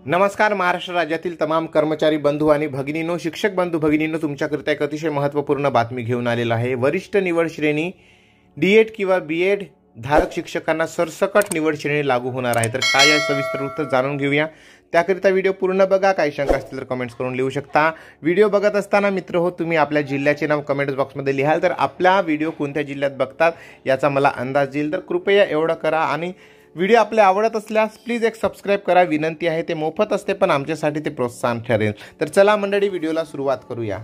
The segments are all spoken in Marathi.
नमस्कार महाराष्ट्र राज्यातील तमाम कर्मचारी बंधू आणि भगिनींनो, शिक्षक बंधू भगिनींनो, तुमच्याकरिता एक अतिशय महत्त्वपूर्ण बातमी घेऊन आलेला आहे। वरिष्ठ निवड श्रेणी डीएड किंवा बीएड धारक शिक्षकांना सरसकट निवड श्रेणी लागू होणार आहे। तर काय आहे सविस्तर उत्तर जाणून घेऊया। त्याकरिता व्हिडिओ पूर्ण बघा। काही शंका असतील तर कमेंट्स करून लिहू शकता। व्हिडिओ बघत असताना मित्र हो, तुम्ही आपल्या जिल्ह्याचे नाव कमेंट्स बॉक्समध्ये लिहाल तर आपला व्हिडिओ कोणत्या जिल्ह्यात बघतात याचा मला अंदाज येईल। तर कृपया एवढं करा आणि व्हिडिओ आपले आवडत असल्यास प्लीज एक सबस्क्राइब करा, विनंती आहे। ते मोफत असते पण आमच्यासाठी ते प्रोत्साहन ठरेल। तर चला मंडळी, व्हिडिओला सुरुवात करूया।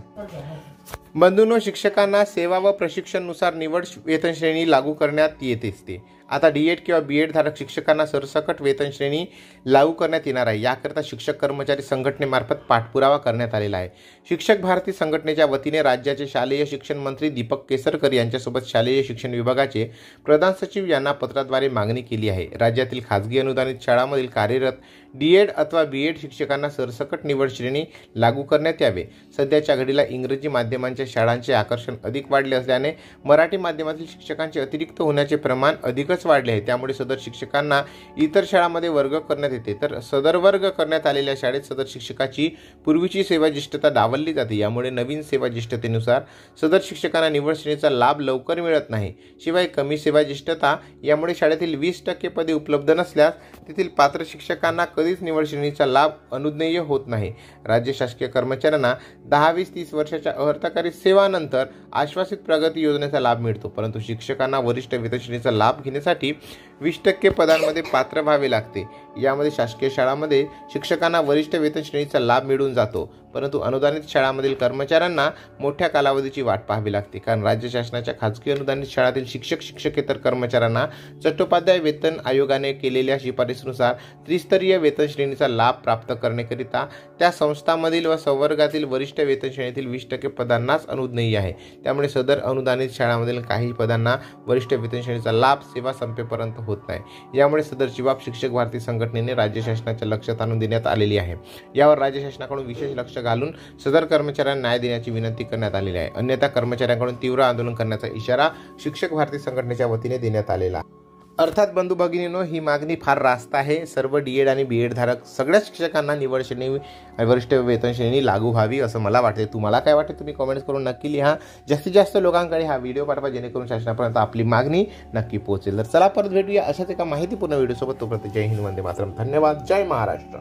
बंधूंनो, शिक्षकांना सेवा व प्रशिक्षणानुसार निवड वेतन श्रेणी लागू करण्यात येते असते। आता डीएड किंवा बीएड धारक शिक्षकांना सरसकट वेतन श्रेणी लागू करण्यात येणार आहे। याकरता शिक्षक कर्मचारी संघटनेमार्फत पाठपुरावा करण्यात आलेला आहे। शिक्षक भारती संघटनेच्या वतीने राज्याचे शालेय शिक्षण मंत्री दीपक केसरकर यांच्यासोबत शालेय शिक्षण विभागाचे प्रधान सचिव यांना पत्राद्वारे मागणी केली आहे। राज्यातील खासगी अनुदानित शाळांमधील कार्यरत डीएड अथवा बीएड शिक्षकांना सरसकट निवड श्रेणी लागू करण्यात यावे। सध्याच्या घडीला इंग्रजी माध्यमांच्या शाळांचे आकर्षण अधिक वाढले असल्याने मराठी माध्यमातील शिक्षकांचे अतिरिक्त होण्याचे प्रमाण अधिकच वाढले आहे। त्यामुळे सदर शिक्षकांना इतर शाळांमध्ये वर्ग करण्यात येते, तर सदर वर्ग करण्यात आलेल्या शाळेत सदर शिक्षकाची पूर्वीची सेवा ज्येष्ठता डावलली जाते। यामुळे नवीन सेवा ज्येष्ठतेनुसार सदर शिक्षकांना निवड श्रेणीचा लाभ लवकर मिळत नाही। शिवाय कमी सेवा ज्येष्ठता यामुळे शाळेतील 20% पदे उपलब्ध नसल्यास तेथील पात्र शिक्षकांना कधीच निवड श्रेणीचा लाभ अनुज्ञेय होत नाही। राज्य शासकीय कर्मचाऱ्यांना 10, 20, 30 वर्षाच्या अर्थकारी सेवानंतर आश्वासित प्रगती योजनेचा लाभ मिळतो, परंतु शिक्षकांना वरिष्ठ वेतन श्रेणीचा लाभ घेण्यासाठी 20% पदांमध्ये पात्र व्हावे लागते। यामध्ये शासकीय शाळांमध्ये शिक्षकांना वरिष्ठ वेतन श्रेणीचा लाभ मिळून जातो, परंतु अनुदानित शाळांमधील कर्मचाऱ्यांना मोठ्या कालावधीची वाट पाहावी लागते। कारण राज्य शासनाच्या खासगी अनुदानित शाळांतील शिक्षक शिक्षकेतर कर्मचाऱ्यांना चट्टोपाध्याय वेतन आयोगाने केलेल्या शिफारसीनुसार त्रिस्तरीय वेतन श्रेणीचा लाभ प्राप्त करण्याकरिता त्या संस्थांमधील व संवर्गातील वरिष्ठ वेतन श्रेणीतील 20% पदांनाच अनुज्ञेय आहे। त्यामुळे सदर अनुदानित शाळांमधील काही पदांना वरिष्ठ वेतन श्रेणीचा लाभ सेवा संपेपर्यंत होत नाही। यामुळे सदरची बाब शिक्षक भारती संघटनेने राज्य शासनाच्या लक्षात आणून देण्यात आलेली आहे। यावर राज्य शासनाकडून विशेष लक्ष घालून सदर कर्मचाऱ्यांना न्याय देण्याची विनंती करण्यात आलेली आहे। अन्यथा कर्मचाऱ्यांकडून तीव्र आंदोलन करण्याचा इशारा शिक्षक भारती संघटनेच्या वतीने देण्यात आलेला आहे। अर्थात बंधू भगिनींनो, ही मागणी फार रास्त आहे। सर्व डीएड आणि बीएड धारक सगळ्या शिक्षकांना निवड श्रेणी वरिष्ठ वेतन श्रेणी लागू व्हावी असं मला वाटते। तुम्हाला काय वाटते तुम्ही कमेंट्स करून नक्की लिहा। जास्तीत जास्त लोकांकडे हा व्हिडिओ पाठवा जेणेकरून शासनापर्यंत आपली मागणी नक्की पोहोचेल। तर चला परत भेटूया अशाच एका माहितीपूर्ण व्हिडिओसोबत। तोपर्यंत जय हिंद, वंदे मातरम, धन्यवाद, जय महाराष्ट्र।